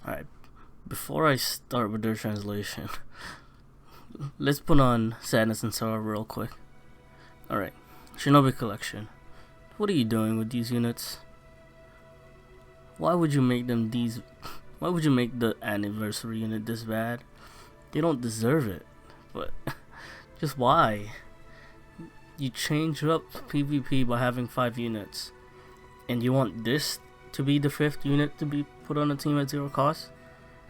Alright, before I start with their translation, let's put on Sadness and Sorrow real quick. Alright, Shinobi Collection. What are you doing with these units? Why would you make them these? Why would you make the anniversary unit this bad? They don't deserve it. But just why? You change up PvP by having 5 units, and you want this to be the 5th unit to be put on a team at 0 cost?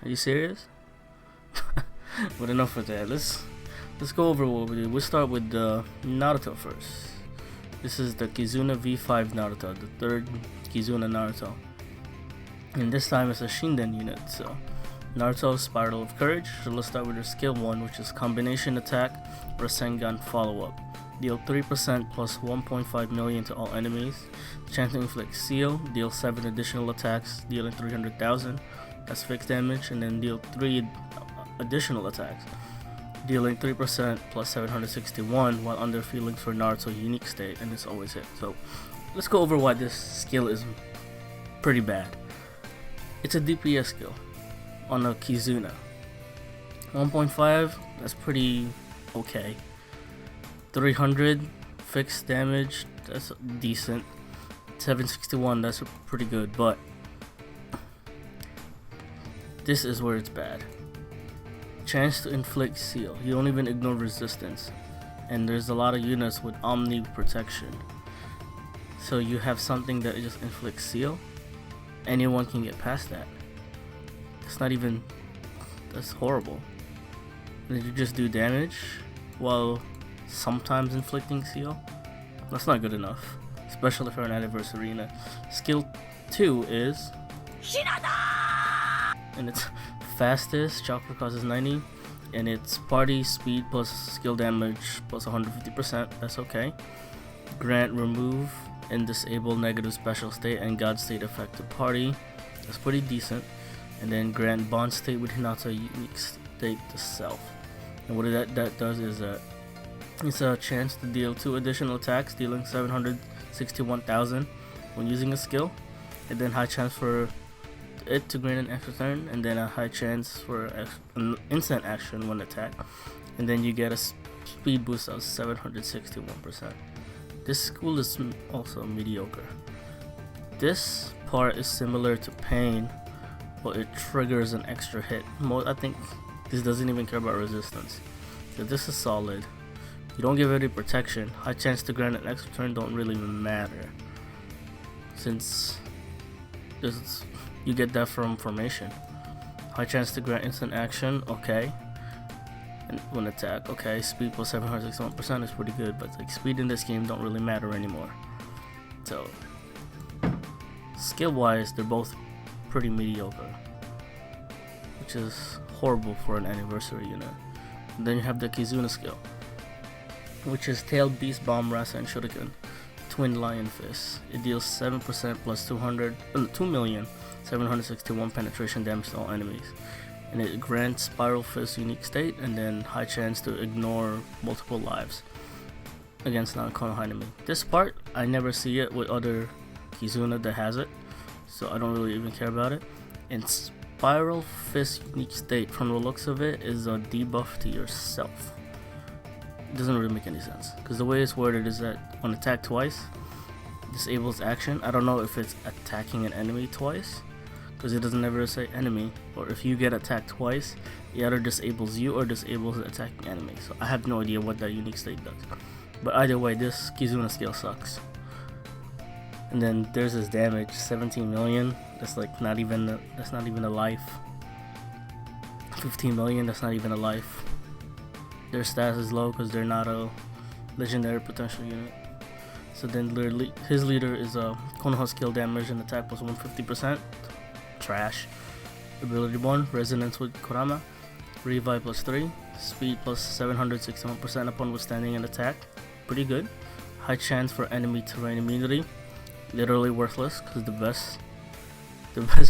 Are you serious? But enough of that. Let's go over what we do. We'll start with the Naruto first. This is the Kizuna V5 Naruto, the 3rd Kizuna Naruto. And this time it's a Shinden unit, so Naruto Spiral of Courage. So let's start with her skill 1, which is Combination Attack or Sengan Follow-Up. Deal 3% plus 1.5 million to all enemies. Chance to inflict seal. Deal 7 additional attacks, dealing 300,000. That's fixed damage, and then deal 3 additional attacks, dealing 3% plus 761 while under feelings for Naruto unique state, and it's always hit. So let's go over why this skill is pretty bad. It's a DPS skill on a Kizuna. 1.5, that's pretty okay. 300 fixed damage, that's decent. 761, that's pretty good, but this is where it's bad. Chance to inflict seal. You don't even ignore resistance, and there's a lot of units with omni protection, so you have something that just inflicts seal. Anyone can get past that. That's horrible. And you just do damage while sometimes inflicting seal. That's not good enough, especially for an anniversary unit. Skill 2 is Hinata, and it's fastest. Chakra causes 90, and it's party speed plus skill damage plus 150%. That's okay. Grant remove and disable negative special state and god state effect to party. That's pretty decent. And then grant bond state with Hinata unique state to self. And what that does is that it's a chance to deal 2 additional attacks, dealing 761,000 when using a skill, and then high chance for it to grant an extra turn, and then a high chance for an instant action when attacked, and then you get a speed boost of 761%. This school is also mediocre. This part is similar to Pain, but it triggers an extra hit. I think this doesn't even care about resistance. So this is solid. You don't give any protection. High chance to grant an extra turn don't really matter, since you get that from formation. High chance to grant instant action, okay. And when attack, okay. Speed plus 761% is pretty good, but like speed in this game don't really matter anymore. So skill wise, they're both pretty mediocre, which is horrible for an anniversary unit. And then you have the Kizuna skill, which is Tail, Beast Bomb, Rasa, and Shuriken. Twin Lion Fist. It deals 7% plus 2,761 penetration damage to all enemies, and it grants Spiral Fist unique state, and then high chance to ignore multiple lives against non-Konoha enemy. This part, I never see it with other Kizuna that has it, so I don't really even care about it. And Spiral Fist unique state, from the looks of it, is a debuff to yourself. It doesn't really make any sense, because the way it's worded is that on attack twice, disables action. I don't know if it's attacking an enemy twice, because it doesn't ever say enemy, or if you get attacked twice, it either disables you or disables the attacking enemy. So I have no idea what that unique state does, but either way, this Kizuna skill sucks. And then there's his damage, 17 million. That's like not even a life. 15 million. That's not even a life. Their stats is low because they're not a legendary potential unit. So then his leader is a Konoha skill damage and attack plus 150%. Trash. Ability 1, Resonance with Kurama. Revive plus 3. Speed plus 761% upon withstanding an attack. Pretty good. High chance for enemy terrain immunity. Literally worthless, because the best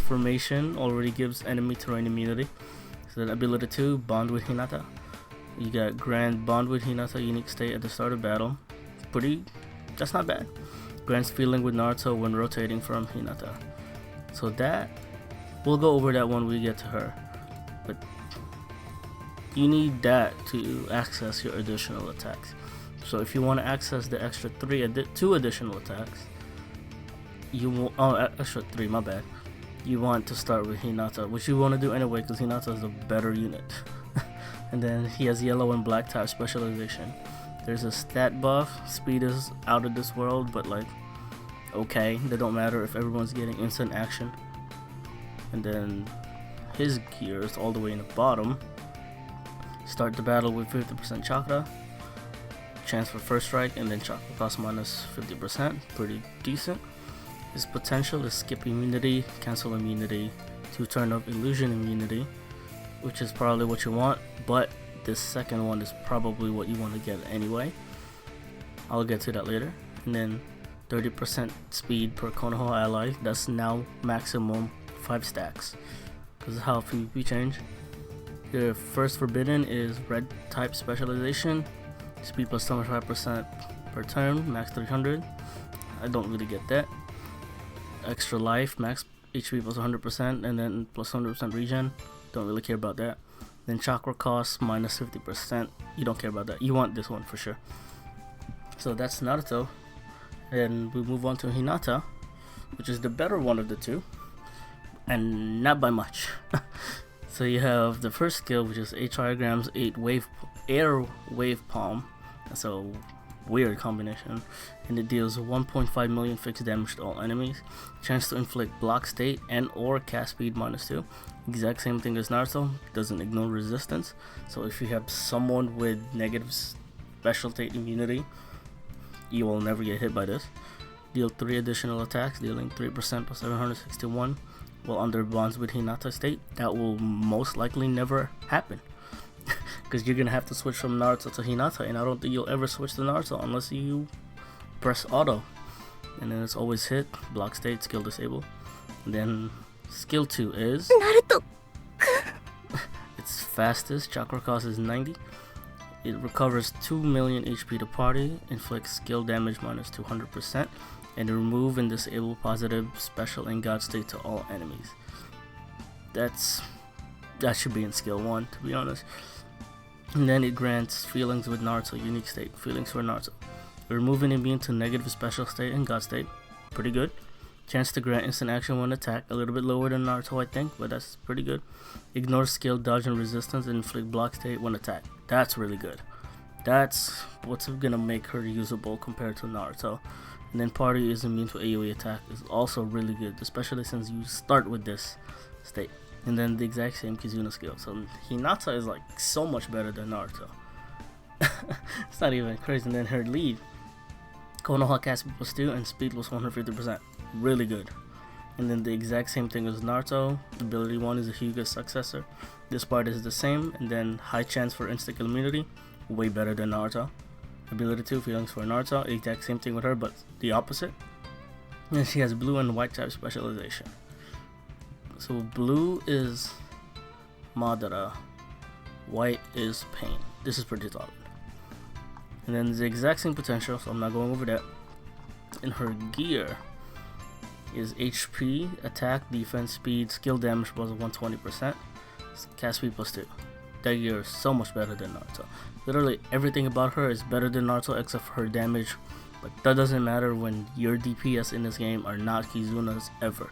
formation already gives enemy terrain immunity. So then ability 2, Bond with Hinata. You got Grand Bond with Hinata unique state at the start of battle. That's not bad. Grants feeling with Naruto when rotating from Hinata. So that we'll go over that when we get to her. But you need that to access your additional attacks. So if you want to access the extra 2 additional attacks, you will extra 3, my bad. You want to start with Hinata, which you want to do anyway because Hinata is a better unit. And then he has yellow and black type specialization. There's a stat buff. Speed is out of this world, but like, okay, that don't matter if everyone's getting instant action. And then his gear is all the way in the bottom. Start the battle with 50% chakra, chance for first strike, and then chakra cost minus 50%. Pretty decent. His potential is skip immunity, cancel immunity, 2 turn of illusion immunity, which is probably what you want, but this second one is probably what you want to get anyway. I'll get to that later. And then 30% speed per Konoha ally. That's now maximum 5 stacks because of how PvP change. Your first forbidden is red type specialization. Speed plus 25% per turn, max 300. I don't really get that. Extra life, max HP plus 100%, and then plus 100% regen. Don't really care about that. Then chakra cost minus 50%. You don't care about that. You want this one for sure. So that's Naruto. And we move on to Hinata, which is the better one of the two, and not by much. So you have the first skill, which is 8 trigrams, 8 air wave palm. That's a weird combination, and it deals 1.5 million fixed damage to all enemies. Chance to inflict block state and or cast speed minus 2. Exact same thing as Naruto. Doesn't ignore resistance. So if you have someone with negative special state immunity, you will never get hit by this. Deal 3 additional attacks, dealing 3% plus 761. While under bonds with Hinata state, that will most likely never happen. Because you're gonna have to switch from Naruto to Hinata, and I don't think you'll ever switch to Naruto unless you press auto. And then it's always hit, block state, skill disable. And then skill 2 is Naruto. It's fastest, chakra cost is 90. It recovers 2 million HP to party, inflicts skill damage minus 200%, and remove and disable positive special and god state to all enemies. That should be in skill 1, to be honest. And then it grants feelings with Naruto, unique state, feelings for Naruto. Removing immune to negative special state and god state, pretty good. Chance to grant instant action when attack, a little bit lower than Naruto I think, but that's pretty good. Ignore skill, dodge and resistance, and inflict block state when attacked. That's really good. That's what's gonna make her usable compared to Naruto. And then party is immune to AoE attack, is also really good, especially since you start with this state. And then the exact same Kizuna skill. So Hinata is like so much better than Naruto. It's not even crazy. And then her lead, Konoha cast plus 2 and speed plus 150%. Really good. And then the exact same thing as Naruto. Ability 1 is a Hyuga's successor. This part is the same. And then high chance for instant immunity, way better than Naruto. Ability 2, feelings for Naruto, exact same thing with her, but the opposite. And she has blue and white type specialization. So blue is Madara, white is Pain. This is pretty solid. And then the exact same potential, so I'm not going over that. And her gear is HP, attack, defense, speed, skill damage plus 120%, cast speed plus 2. That gear is so much better than Naruto. Literally everything about her is better than Naruto except for her damage, but that doesn't matter when your DPS in this game are not Kizuna's ever.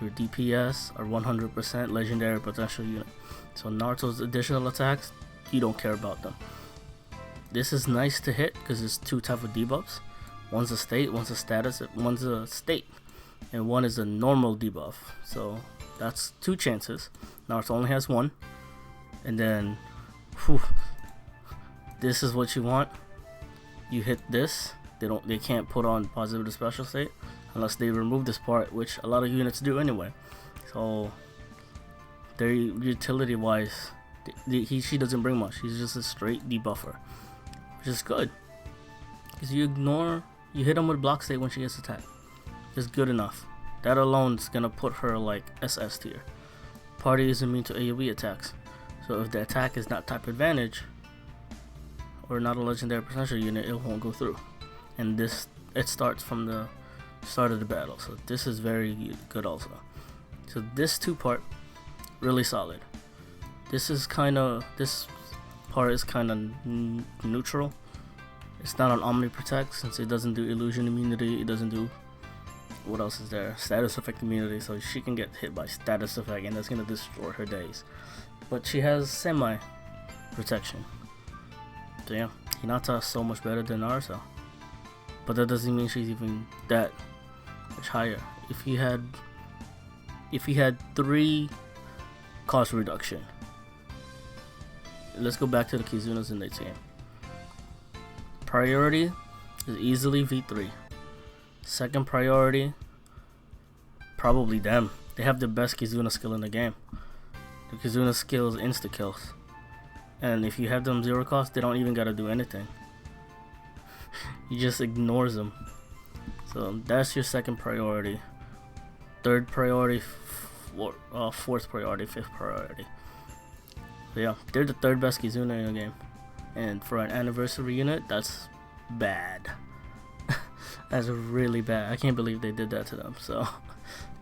Your DPS are 100% legendary potential unit. So Naruto's additional attacks, you don't care about them. This is nice to hit because there's 2 type of debuffs. One's a state, one's a status, one's a state, and one is a normal debuff. So that's 2 chances. Naruto only has 1. And then, this is what you want. You hit this. They can't put on positive to special state unless they remove this part, which a lot of units do anyway. So their utility wise, she doesn't bring much. He's just a straight debuffer, which is good because you hit him with block state when she gets attacked. It's good enough. That alone is gonna put her like SS tier. Party is immune to AoE attacks. So if the attack is not type advantage or not a legendary potential unit, it won't go through. And it starts from the start of the battle. So this is very good also. So this two-part, really solid. This part is kind of neutral. It's not an Omni Protect since it doesn't do illusion immunity. It doesn't do, what else is there? Status effect immunity, so she can get hit by status effect and that's gonna destroy her days. But she has semi protection. So yeah, Hinata is so much better than Naruto. But that doesn't mean she's even that much higher. If he had 3 cost reduction. Let's go back to the Kizunas in this game. Priority is easily V3. Second priority, probably them. They have the best Kizuna skill in the game. The Kizuna skill is insta kills. And if you have them 0 cost, they don't even gotta do anything. You just ignores them. So that's your second priority. Third priority, fourth priority, fifth priority. So yeah, they're the third best Kizuna in the game. And for an anniversary unit, that's bad. That's really bad. I can't believe they did that to them. So,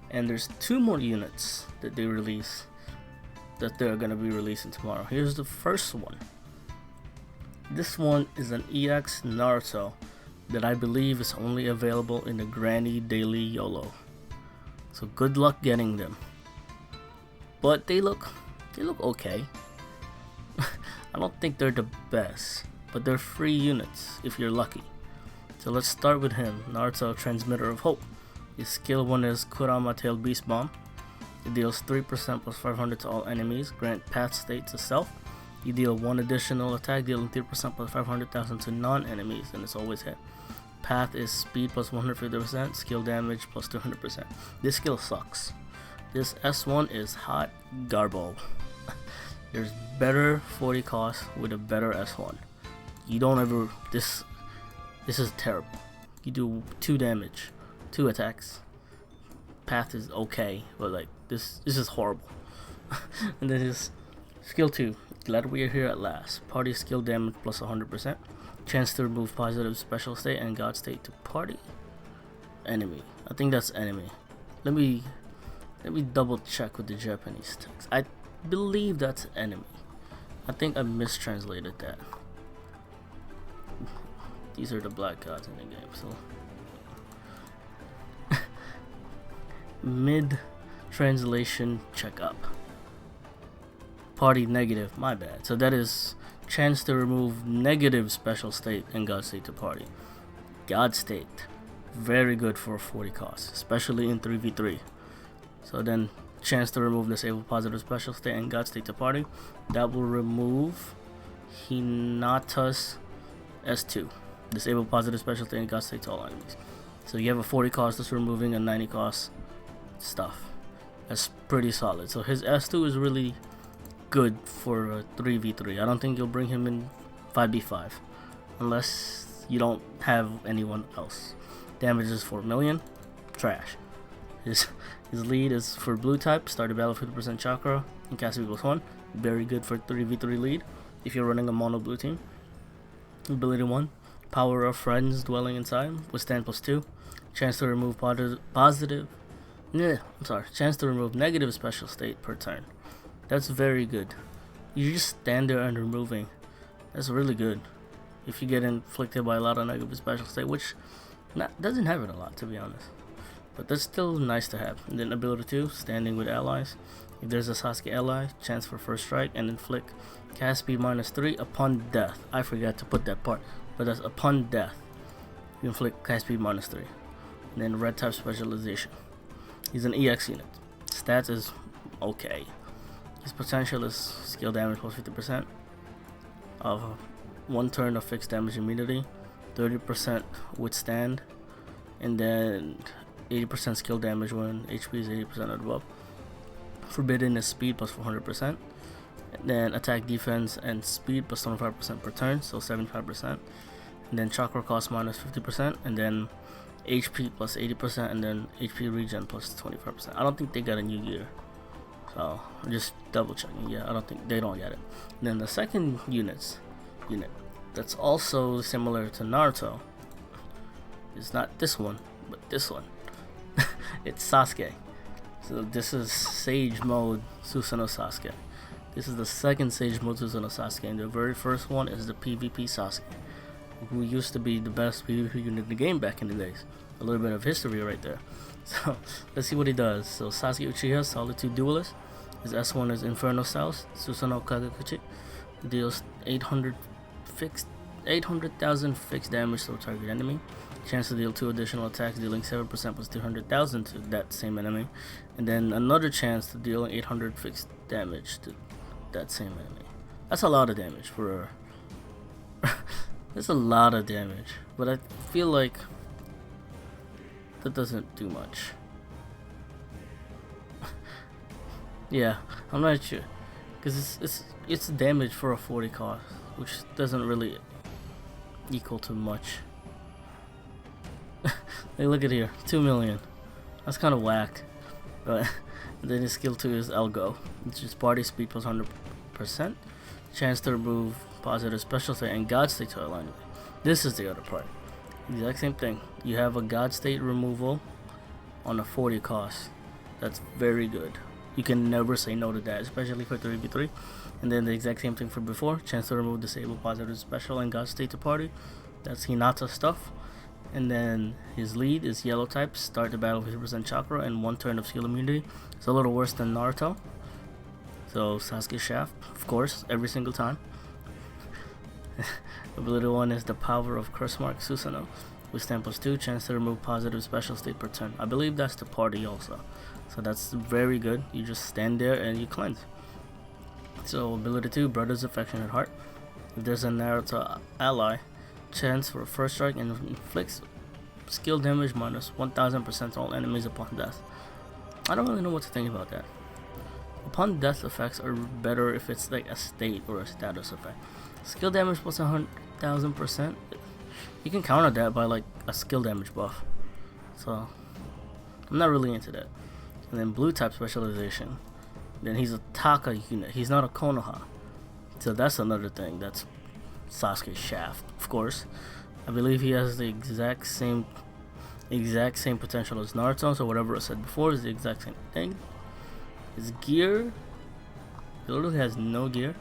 and there's 2 more units that they release that they're gonna be releasing tomorrow. Here's the first one. This one is an EX Naruto that I believe is only available in the Granny Daily YOLO. So good luck getting them. But they look okay. I don't think they're the best, but they're free units if you're lucky. So let's start with him, Naruto Transmitter of Hope. His skill 1 is Kurama Tailed Beast Bomb. It deals 3% plus 500 to all enemies, grant path state to self. You deal 1 additional attack, dealing 3% plus 500,000 to non-enemies, and it's always hit. Path is speed plus 150%, skill damage plus 200%. This skill sucks. This S1 is hot garbo. There's better 40 cost with a better S1. You don't ever, this is terrible. You do 2 damage, 2 attacks. Path is okay, but like this is horrible. And then his skill 2, glad we are here at last. Party skill damage plus 100%. Chance to remove positive special state and god state to party. Enemy. I think that's enemy. Let me double check with the Japanese text. I believe that's enemy. I think I mistranslated that. These are the black gods in the game, so mid translation checkup. Party negative, my bad. So that is chance to remove negative special state and god state to party. God state, very good for 40 cost, especially in 3v3. So then chance to remove disable positive special state and god state to party. That will remove Hinata's S2. Disable positive special state and god state to all enemies. So you have a 40 cost that's removing a 90 cost stuff. That's pretty solid. So his S2 is really good for a 3v3. I don't think you'll bring him in 5v5 unless you don't have anyone else. Damage is 4 million. Trash. His lead is for blue type. Start the battle 50% chakra and cast equals 1. Very good for 3v3 lead if you're running a mono blue team. Ability 1. Power of friends dwelling inside. Withstand plus 2. Chance to remove chance to remove negative special state per turn. That's very good. You just stand there and removing. That's really good. If you get inflicted by a lot of negative special state, which doesn't happen a lot to be honest. But that's still nice to have. And then ability 2, standing with allies. If there's a Sasuke ally, chance for first strike and inflict cast speed -3 upon death. I forgot to put that part, but that's upon death. You inflict cast speed -3. And then red type specialization. He's an EX unit. Stats is okay. His potential is skill damage plus 50% of 1 turn of fixed damage immunity, 30% withstand, and then 80% skill damage when HP is 80% or above. Forbidden is speed plus 400%, and then attack, defense, and speed plus 25% per turn, so 75%. And then chakra cost minus 50%, and then HP plus 80%, and then HP regen plus 25%. I don't think they got a new gear, so I'm just double checking. Yeah, I don't think they don't get it. And then the second unit that's also similar to Naruto is not this one, but this one. It's Sasuke. So this is Sage mode Susanoo Sasuke. This is the second Sage mode Susanoo Sasuke, and the very first one is the PvP Sasuke, who used to be the best PvP unit in the game back in the days. A little bit of history right there. So let's see what he does. So Sasuke Uchiha, Solitude Duelist. His S1 is Inferno Styles, Susanoo Kagakuchi. Deals 800,000 fixed damage to a target enemy. Chance to deal 2 additional attacks, dealing 7% plus 300,000 to that same enemy. And then another chance to deal 800 fixed damage to that same enemy. That's a lot of damage for that's a lot of damage, but I feel like that doesn't do much. Yeah, I'm not sure, because it's damage for a 40 cost, which doesn't really equal to much. Hey, look at here, 2 million. That's kind of whack. But then his skill 2 is Elgo, which is party speed plus 100%, chance to remove positive special state and god state to align with it. This is the other part. The exact same thing. You have a god state removal on a 40 cost. That's very good. You can never say no to that, especially for 3v3. And then the exact same thing for before. Chance to remove disable positive special and god state to party. That's Hinata stuff. And then his lead is yellow type. Start the battle with 50% chakra and 1 turn of skill immunity. It's a little worse than Naruto. So Sasuke Shaft, of course, every single time. Ability 1 is the power of Curse Mark Susanoo. With stand plus 2, chance to remove positive special state per turn. I believe that's the party also. So that's very good. You just stand there and you cleanse. So ability 2, Brother's Affectionate Heart. If there's a Naruto ally, chance for a first strike and inflicts skill damage minus 1000% to all enemies upon death. I don't really know what to think about that. Upon death effects are better if it's like a state or a status effect. Skill damage plus 100,000%. You can counter that by like a skill damage buff. So I'm not really into that. And then blue type specialization. Then he's a Taka unit. He's not a Konoha. So that's another thing. That's Sasuke Shaft, of course. I believe he has the exact same potential as Naruto. So whatever I said before is the exact same thing. His gear, he literally has no gear.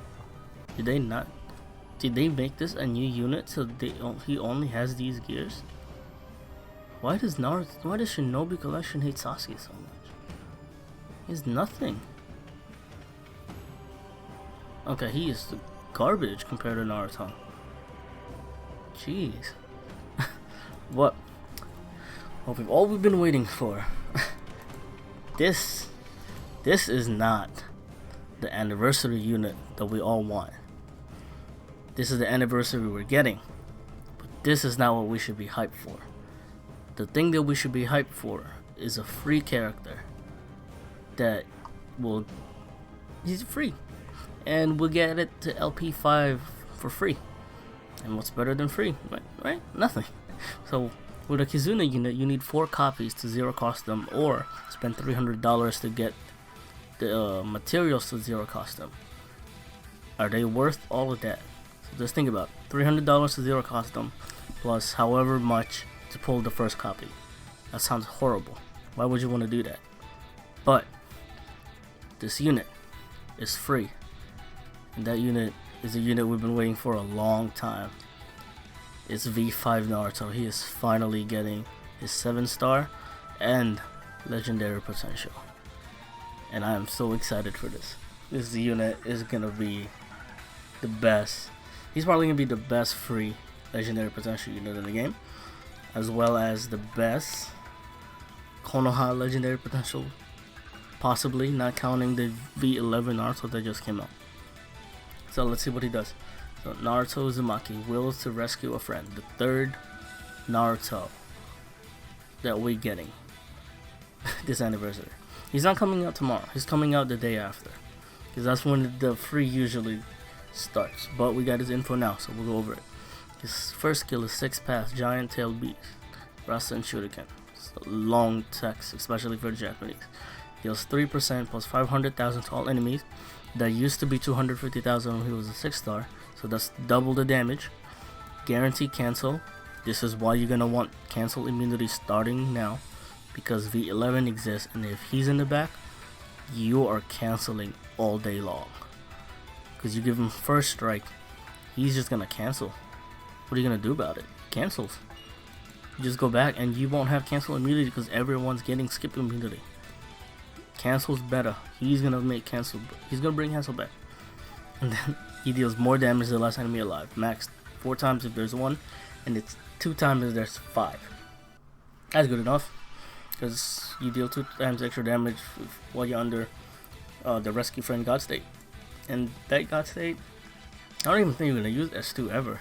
Did they make this a new unit so he only has these gears? Why does Shinobi Collection hate Sasuke so much? He has nothing. Okay, he is garbage compared to Naruto. Jeez. What we've all been waiting for. This is not the anniversary unit that we all want. This is the anniversary we're getting, but this is not what we should be hyped for. The thing that we should be hyped for is a free character that he's free, and we'll get it to LP5 for free. And what's better than free, right? Nothing. So with a Kizuna unit, you need 4 copies to 0 cost them, or spend $300 to get the materials to 0 cost them. Are they worth all of that? So just think about it. $300 to 0 cost them, plus however much to pull the first copy. That sounds horrible. Why would you want to do that? But this unit is free, and that unit is a unit we've been waiting for a long time. It's V5 Naruto. He is finally getting his 7-star and legendary potential, and I am so excited for this. This unit is gonna be the best. He's probably gonna be the best free legendary potential unit in the game, as well as the best Konoha legendary potential, possibly, not counting the V11 Naruto that just came out. So let's see what he does. So Naruto Uzumaki wills to rescue a friend. The 3rd Naruto that we're getting this anniversary. He's not coming out tomorrow. He's coming out the day after, because that's when the free usually starts. But we got his info now, so we'll go over it. His first skill is 6 Pass Giant Tail Beast, Rasa and Shuriken. It's a long text, especially for the Japanese. Deals 3% plus 500,000 to all enemies. That used to be 250,000 when he was a 6-star, so that's double the damage. Guarantee cancel. This is why you're gonna want cancel immunity starting now. because V11 exists, and if he's in the back, you are canceling all day long. Because you give him first strike, he's just gonna cancel. What are you gonna do about it? Cancels. You just go back and you won't have cancel immunity because everyone's getting skip immunity. Cancel's better. He's gonna make cancel. He's gonna bring cancel back. And then he deals more damage than the last enemy alive. Max 4 times if there's 1, and it's 2 times if there's 5. That's good enough. Because you deal 2 times extra damage while you're under the rescue friend God state. And that God state, I don't even think you're gonna use S2 ever.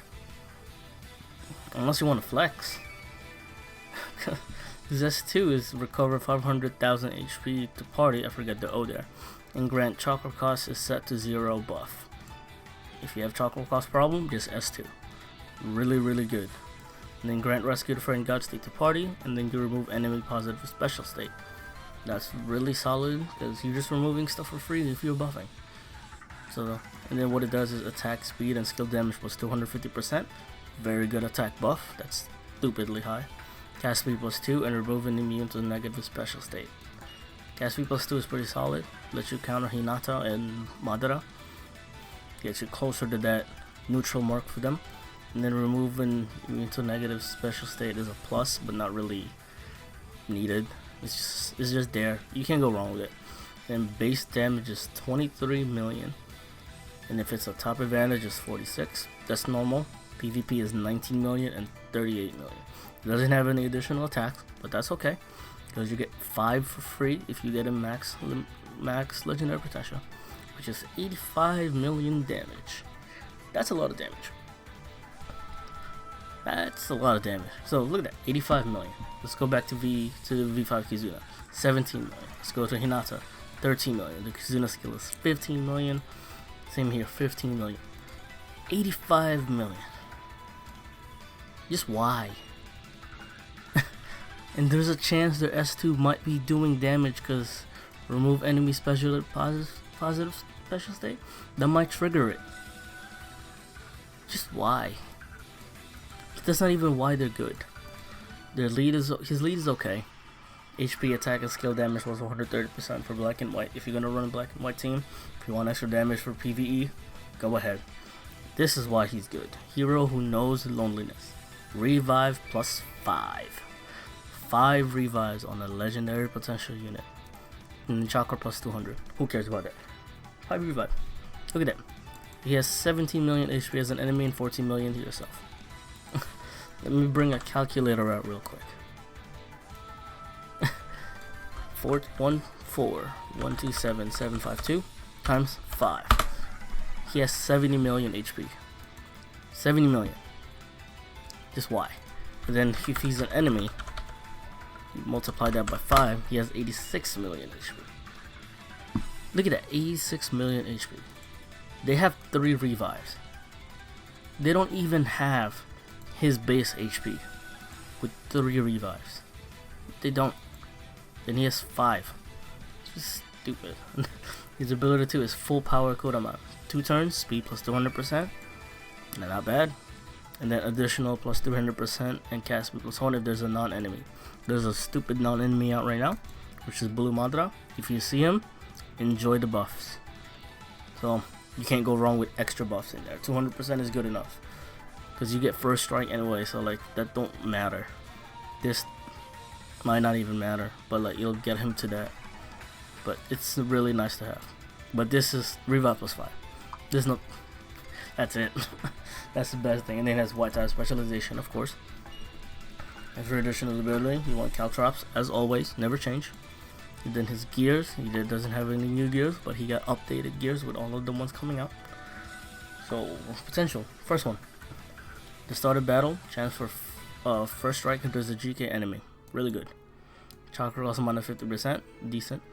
Unless you want to flex. Because S2 is recover 500,000 HP to party, I forget the O there. And grant chakra cost is set to 0 buff. If you have chakra cost problem, just S2. Really good. And then grant rescue to friend God state to party, and then you remove enemy positive special state. That's really solid because you're just removing stuff for free if you're buffing. So, and then what it does is attack speed and skill damage plus 250%. Very good attack buff. That's stupidly high. Cast speed plus 2 and remove an immune to negative special state. Cast speed plus 2 is pretty solid. Lets you counter Hinata and Madara. Gets you closer to that neutral mark for them. And then removing immune to negative special state is a plus, but not really needed. It's just there. You can't go wrong with it. And base damage is 23 million. And if it's a top advantage, it's 46. That's normal. PvP is 19 million and 38 million. It doesn't have any additional attacks, but that's okay. Because you get 5 for free if you get a max legendary potential, which is 85 million damage. That's a lot of damage. That's a lot of damage. So look at that, 85 million. Let's go back to V5 Kizuna, 17 million. Let's go to Hinata, 13 million. The Kizuna skill is 15 million. Same here, 15 million. 85 million. Just why? And there's a chance their S2 might be doing damage because remove enemy special positive special state. That might trigger it. Just why? That's not even why they're good. His lead is okay. HP, attack, and skill damage was 130% for black and white. If you're gonna run a black and white team, if you want extra damage for PvE, go ahead. This is why he's good. Hero who knows loneliness. Revive plus 5. 5 revives on a legendary potential unit. And chakra plus 200. Who cares about that? 5 revive. Look at that. He has 17 million HP as an enemy and 14 million to yourself. Let me bring a calculator out real quick. 127,752 times 5. He has 70 million HP. 70 million. Just why? And then if he's an enemy, you multiply that by 5, he has 86 million HP. Look at that, 86 million HP. They have 3 revives. They don't even have his base HP with 3 revives. They don't. Then he has 5. It's just stupid. His ability 2 is full power Kodama. 2 turns, speed plus 200%. Not bad. And then additional plus 300% and cast speed plus 1 if there's a non-enemy. There's a stupid non-enemy out right now, which is Blue Madara. If you see him, enjoy the buffs. So you can't go wrong with extra buffs in there. 200% is good enough. Because you get first strike anyway, so like that don't matter. This might not even matter, but like you'll get him to that. But it's really nice to have. But this is revive plus 5. There's no. That's it. That's the best thing. And then it has white type specialization, of course. And for additional ability, you want Caltrops as always, never change. And then his gears, he doesn't have any new gears, but he got updated gears with all of the ones coming out. So potential. First one. The start of battle, chance for first strike if there's a GK enemy. Really good. Chakra also minus 50%, decent.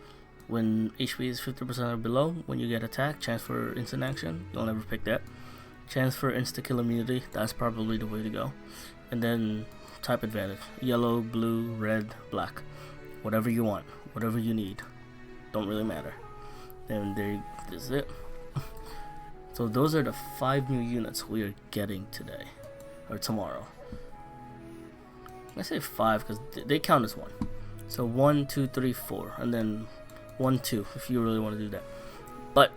When HP is 50% or below, when you get attacked, chance for instant action, you'll never pick that. Chance for insta-kill immunity, that's probably the way to go. And then type advantage, yellow, blue, red, black. Whatever you want, whatever you need. Don't really matter. And this is it. So those are the 5 new units we are getting today. Or tomorrow. I say 5 because they count as 1. So 1, 2, 3, 4, and then 1, 2 if you really want to do that. But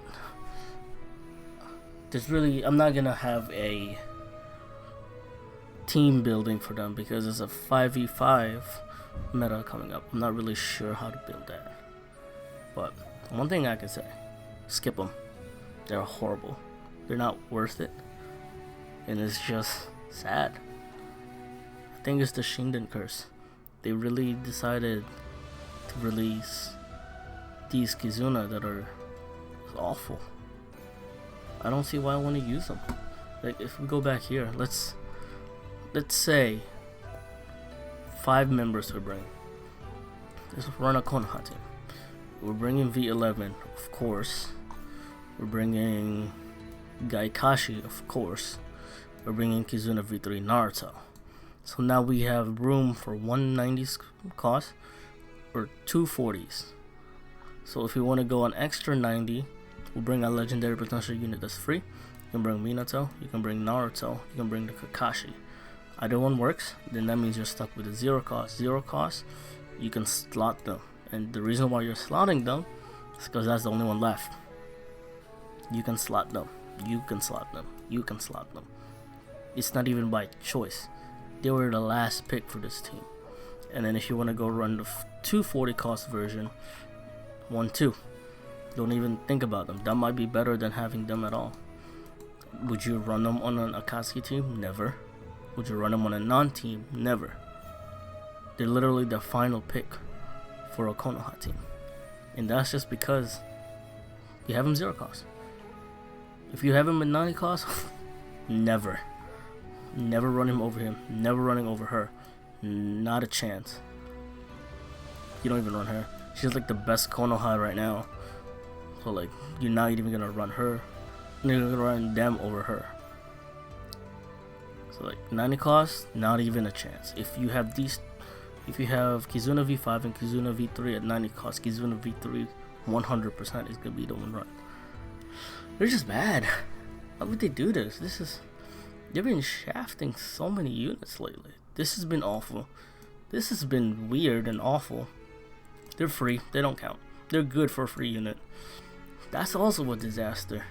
I'm not gonna have a team building for them because there's a 5v5 meta coming up. I'm not really sure how to build that. But one thing I can say, skip them. They're horrible. They're not worth it. And it's just sad. I think it's the Shinden curse. They really decided to release these Kizuna that are awful. I don't see why I want to use them. Like, if we go back here, let's say 5 members we bring. Let's run a Konoha team. We're bringing V11, of course. We're bringing Gaikashi, of course. We're bringing Kizuna V3 Naruto. So now we have room for 190s cost or 240s. So if you want to go an extra 90, we'll bring a legendary potential unit that's free. You can bring Minato, you can bring Naruto, you can bring the Kakashi. Either one works, then that means you're stuck with a 0 cost. 0 cost, you can slot them. And the reason why you're slotting them is because that's the only one left. You can slot them. You can slot them. You can slot them. It's not even by choice. They were the last pick for this team. And then if you want to go run the 240 cost version, 1, 2. Don't even think about them. That might be better than having them at all. Would you run them on an Akatsuki team? Never. Would you run them on a non-team? Never. They're literally the final pick for a Konoha team. And that's just because you have him 0 cost. If you have him at 90 cost, never. Never run him over him. Never running over her. Not a chance. You don't even run her. She's like the best Konoha right now. So like, you're not even gonna run her. You're gonna run them over her. So like 90 cost, not even a chance. If you have Kizuna V5 and Kizuna V3 at 90 cost, Kizuna V3 100% is gonna be the one run. They're just bad. Why would they do this? They've been shafting so many units lately. This has been awful. This has been weird and awful. They're free. They don't count. They're good for a free unit. That's also a disaster.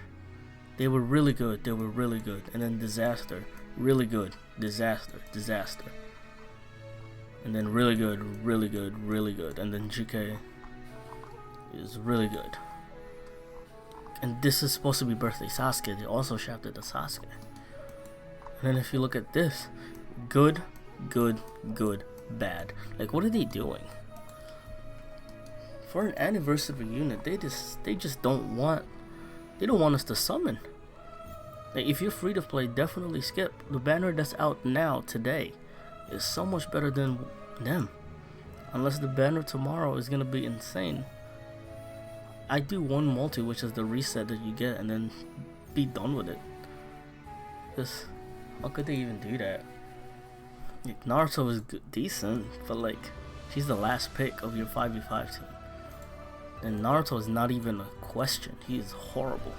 They were really good. They were really good. And then disaster. Really good. Disaster. Disaster. And then really good. Really good. Really good. And then GK is really good. And this is supposed to be birthday Sasuke. They also shafted the Sasuke. And then if you look at this, good, good, good, bad. Like, what are they doing? For an anniversary unit, they just don't want us to summon. Like, if you're free to play, definitely skip. The banner that's out now today is so much better than them. Unless the banner tomorrow is gonna be insane. I do one multi, which is the reset that you get, and then be done with it. Because how could they even do that? Like, Naruto is decent, but like, she's the last pick of your 5v5 team. And Naruto is not even a question. He is horrible.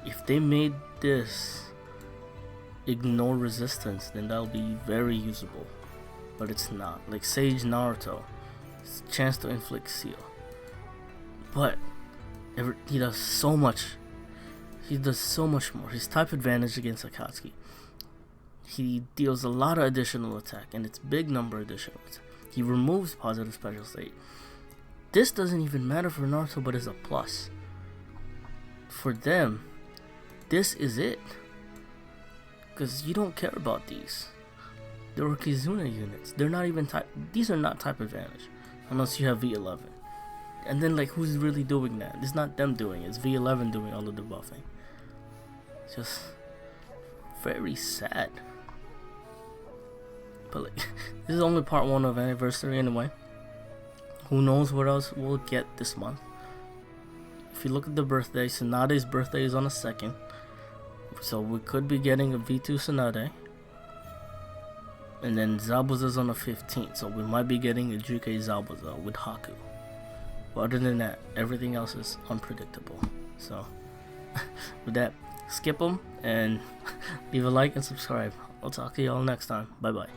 If they made this ignore resistance, then that'll be very usable. But it's not. Like SIGH Naruto, it's a chance to inflict seal. But he does so much. He does so much more. His type advantage against Akatsuki. He deals a lot of additional attack, and it's big number additional attack. He removes positive special state. This doesn't even matter for Naruto, but is a plus. For them, this is it. Because you don't care about these. They were Kizuna units. They're not even type. These are not type advantage. Unless you have V11. And then, like, who's really doing that? It's not them doing it. It's V11 doing all of the buffing. It's just very sad. But, like, this is only part 1 of anniversary anyway. Who knows what else we'll get this month. If you look at the birthday, Tsunade's birthday is on the 2nd. So we could be getting a V2 Tsunade. And then Zabuza's on the 15th. So we might be getting a GK Zabuza with Haku. But other than that, everything else is unpredictable. So, with that, skip them and leave a like and subscribe. I'll talk to y'all next time. Bye bye.